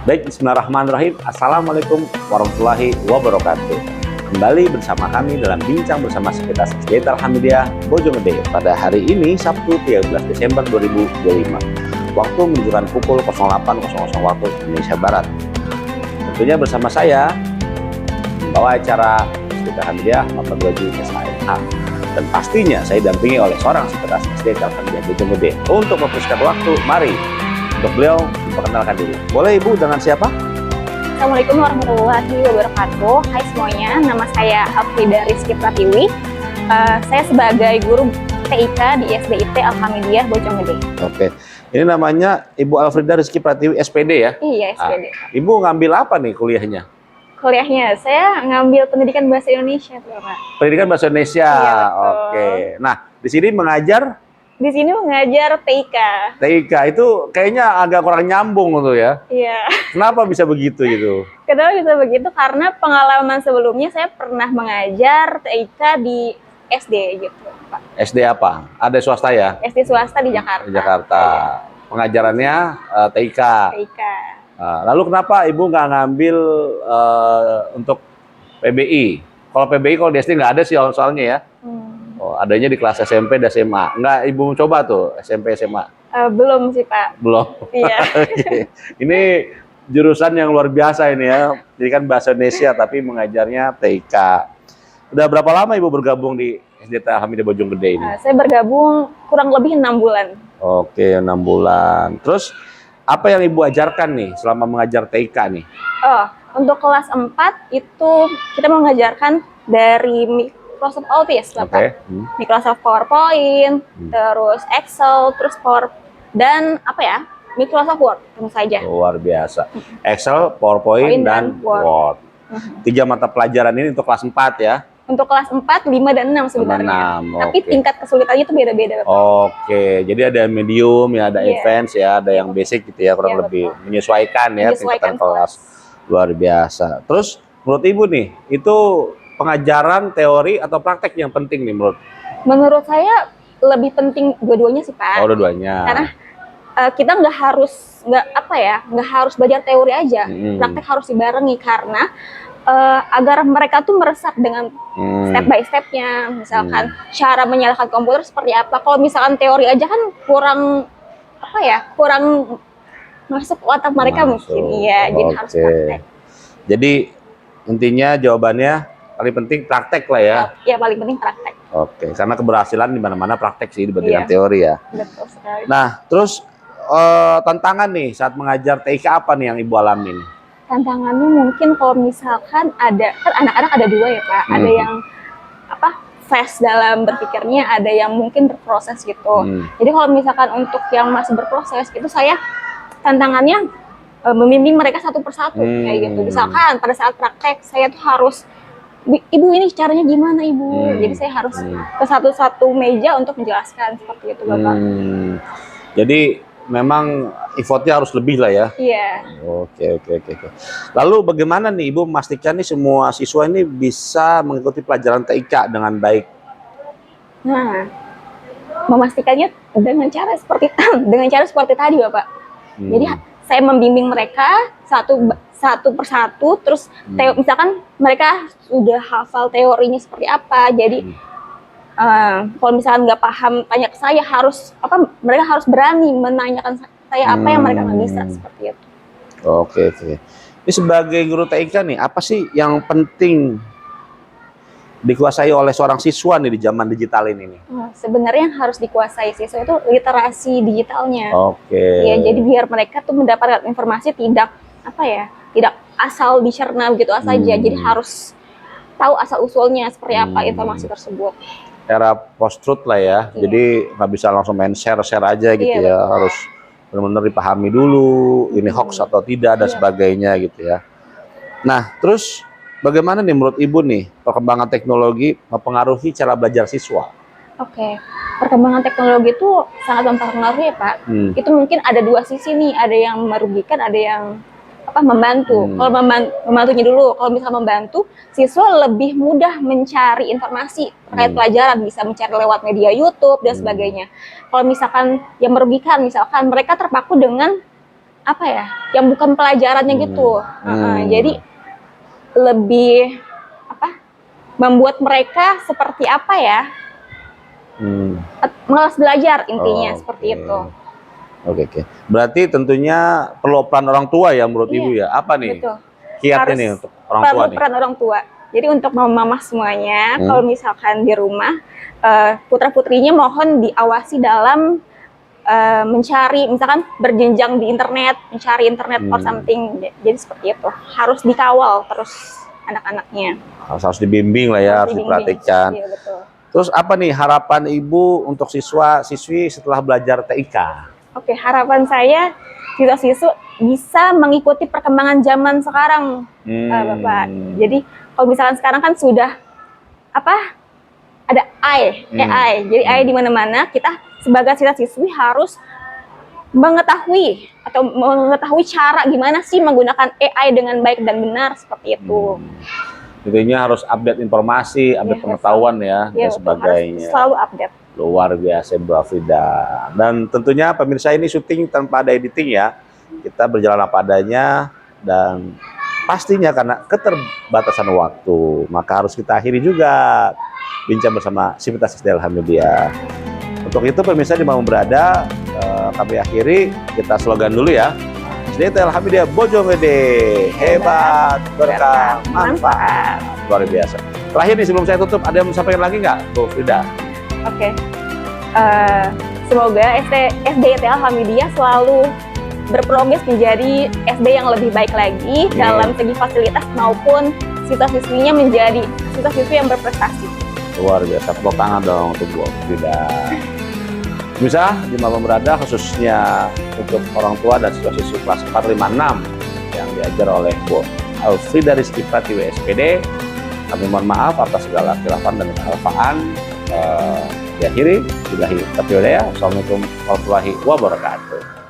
Baik, bismillahirrahmanirrahim. Assalamualaikum warahmatullahi wabarakatuh. Kembali bersama kami dalam Bincang Bersama Sekuritas SD Alhamdulillah Bojonggede pada hari ini Sabtu 13 Desember 2025. Waktu menunjukkan pukul 08.00 waktu Indonesia Barat. Tentunya bersama saya membawa acara Sekuritas Alhamdulillah Bapak Doji SHMH. Dan pastinya saya didampingi oleh seorang sekuritas SD Alhamdulillah Bojonggede. Untuk mempersingkat waktu, mari untuk beliau perkenalkan diri. Boleh Ibu dengan siapa? Assalamualaikum warahmatullahi wabarakatuh. Hai semuanya, nama saya Alfrida Rizky Pratiwi. Saya sebagai guru TIK di SDIT Alhamdulillah Bojonggede. Oke, ini namanya Ibu Alfrida Rizky Pratiwi SPD ya? Iya, SPD. Ibu ngambil apa nih kuliahnya? Kuliahnya saya ngambil pendidikan bahasa Indonesia, Pak. Pendidikan bahasa Indonesia. Iya, betul. Oke. Nah, di sini mengajar Di sini mengajar TIK. TIK itu kayaknya agak kurang nyambung tuh ya. Iya. Kenapa bisa begitu gitu? Kenapa bisa begitu? Karena pengalaman sebelumnya saya pernah mengajar TIK di SD gitu, Pak. SD apa? Ada swasta ya? SD swasta di Jakarta. Di Jakarta. Pengajarannya TIK. TIK. Lalu kenapa Ibu nggak ngambil untuk PBI? Kalau PBI kalau di SD nggak ada sih soalnya ya. Oh, adanya di kelas SMP dan SMA. Nggak Ibu coba tuh SMP SMA? Belum sih, Pak. Belum. Iya. Oke. Ini jurusan yang luar biasa ini ya. Jadi kan bahasa Indonesia tapi mengajarnya TIK. Udah berapa lama Ibu bergabung di SDIT Alhamdulillah Bojonggede ini? Saya bergabung kurang lebih 6 bulan. Oke, 6 bulan. Terus apa yang Ibu ajarkan nih selama mengajar TIK nih? Oh, untuk kelas 4 itu kita mengajarkan dari Microsoft Office, Bapak. Oke. Microsoft PowerPoint, terus Excel, terus dan apa ya? Microsoft Word tentu saja. Luar biasa. Excel, PowerPoint, dan Word. 3 mata pelajaran ini untuk kelas 4 ya? Untuk kelas 4, 5, dan 6 sebenarnya. 6, Tapi oke. tingkat kesulitannya itu beda-beda, Bapak. Oke, jadi ada medium ya, ada Iya. advance ya, ada yang basic gitu ya, kurang Iya, lebih betul. menyesuaikan ya Menyesuaikan tingkatan kelas. Luar biasa. Terus menurut Ibu nih, itu pengajaran teori atau praktek yang penting nih Menurut saya lebih penting dua-duanya sih, Pak. Oh, dua-duanya. Karena kita nggak harus belajar teori aja. Praktek harus dibarengi karena agar mereka tuh meresap dengan step by stepnya, misalkan cara menyalakan komputer seperti apa. Kalau misalkan teori aja kan kurang masuk ke otak mereka mungkin. Iya, jadi harus praktek. Jadi intinya jawabannya paling penting praktek lah ya. Ya paling penting praktek. Oke, karena keberhasilan di mana-mana praktek sih dibandingkan Iya. teori ya. Betul sekali. Nah, terus tantangan nih saat mengajar TIK apa nih yang Ibu alamin? Tantangannya mungkin kalau misalkan ada, kan anak-anak ada dua ya, Pak. Ada yang fast dalam berpikirnya, ada yang mungkin berproses gitu. Jadi kalau misalkan untuk yang masih berproses itu saya tantangannya membimbing mereka satu persatu kayak gitu. Misalkan pada saat praktek saya tuh harus, Ibu ini caranya gimana Ibu? Jadi saya harus ke satu-satu meja untuk menjelaskan seperti itu, Bapak. Jadi memang effortnya harus lebih lah ya. Iya. Oke. Lalu bagaimana nih Ibu memastikan nih semua siswa ini bisa mengikuti pelajaran TIK dengan baik? Nah, memastikannya dengan cara seperti tadi, Bapak. Jadi saya membimbing mereka satu persatu, terus misalkan mereka sudah hafal teorinya seperti apa, jadi kalau misalkan nggak paham tanya ke saya, mereka harus berani menanyakan saya apa yang mereka nggak bisa, seperti itu. Oke. Ini sebagai guru TIK nih, apa sih yang penting dikuasai oleh seorang siswa nih di zaman digital ini nih? Sebenarnya yang harus dikuasai siswa itu literasi digitalnya. Oke. Ya, jadi biar mereka tuh mendapatkan informasi tidak asal dicerna begitu saja. Jadi harus tahu asal usulnya seperti apa informasi tersebut. Era post truth lah ya. Iya. Jadi nggak bisa langsung main share aja gitu Iya, ya. betul. Harus benar-benar dipahami dulu ini hoax atau tidak dan Iya. sebagainya gitu ya. Nah, terus bagaimana nih menurut Ibu nih perkembangan teknologi mempengaruhi cara belajar siswa? Oke, perkembangan teknologi itu sangat mempengaruhi ya, Pak. Itu mungkin ada dua sisi nih, ada yang merugikan, ada yang membantu. Kalau membantunya dulu, kalau misalnya membantu, siswa lebih mudah mencari informasi terkait pelajaran, bisa mencari lewat media YouTube dan sebagainya. Kalau misalkan yang merugikan, misalkan mereka terpaku dengan apa ya, yang bukan pelajarannya gitu. Jadi lebih apa, membuat mereka seperti apa ya, malas belajar intinya, seperti itu. Oke. Berarti tentunya perlu peran orang tua ya menurut Ibu ya. Apa nih kiat ini untuk orang tua nih? Peran orang tua. Jadi untuk mama semuanya, kalau misalkan di rumah, putra-putrinya mohon diawasi dalam mencari, misalkan berjenjang di internet, mencari internet or something. Jadi seperti itu. Harus dikawal terus anak-anaknya. Harus dibimbing lah ya, harus diperhatikan. Iya, betul. Terus apa nih harapan Ibu untuk siswa-siswi setelah belajar TIK? Oke, harapan saya siswa-siswa bisa mengikuti perkembangan zaman sekarang, Bapak. Jadi kalau misalkan sekarang kan sudah apa? Ada AI. Jadi AI di mana-mana. Kita sebagai siswa-siswi harus mengetahui cara gimana sih menggunakan AI dengan baik dan benar, seperti itu. Intinya harus update informasi, update pengetahuan ya, dan sebagainya. Harus selalu update. Luar biasa Bu Afrida. Dan tentunya pemirsa, ini syuting tanpa ada editing ya. Kita berjalan apa adanya, dan pastinya karena keterbatasan waktu, maka harus kita akhiri juga bincang bersama Sivitas SD Alhamdulillah. Untuk itu pemirsa di mana berada, kami akhiri, kita slogan dulu ya. SD Alhamdulillah Bojonggede, hebat, berkah, manfaat. Luar biasa. Terakhir nih sebelum saya tutup, ada yang sampaikan lagi nggak, Bu Frida? Oke. Semoga SD Alhamdulillah selalu berprogres menjadi SD yang lebih baik lagi dalam segi fasilitas maupun siswa-siswinya menjadi siswa-siswi yang berprestasi. Luar biasa, tepuk tangan dong untuk Bu Frida. Bisa di mana berada, khususnya untuk orang tua dan siswa-siswi kelas 4, 5, 6 yang diajar oleh Bu Alfrida Rizky Pratiwi SPD. Kami mohon maaf atas segala khilafan dan kesalahpahaman. Diakhiri, billahi taufiq wal hidayah. Assalamualaikum warahmatullahi wabarakatuh.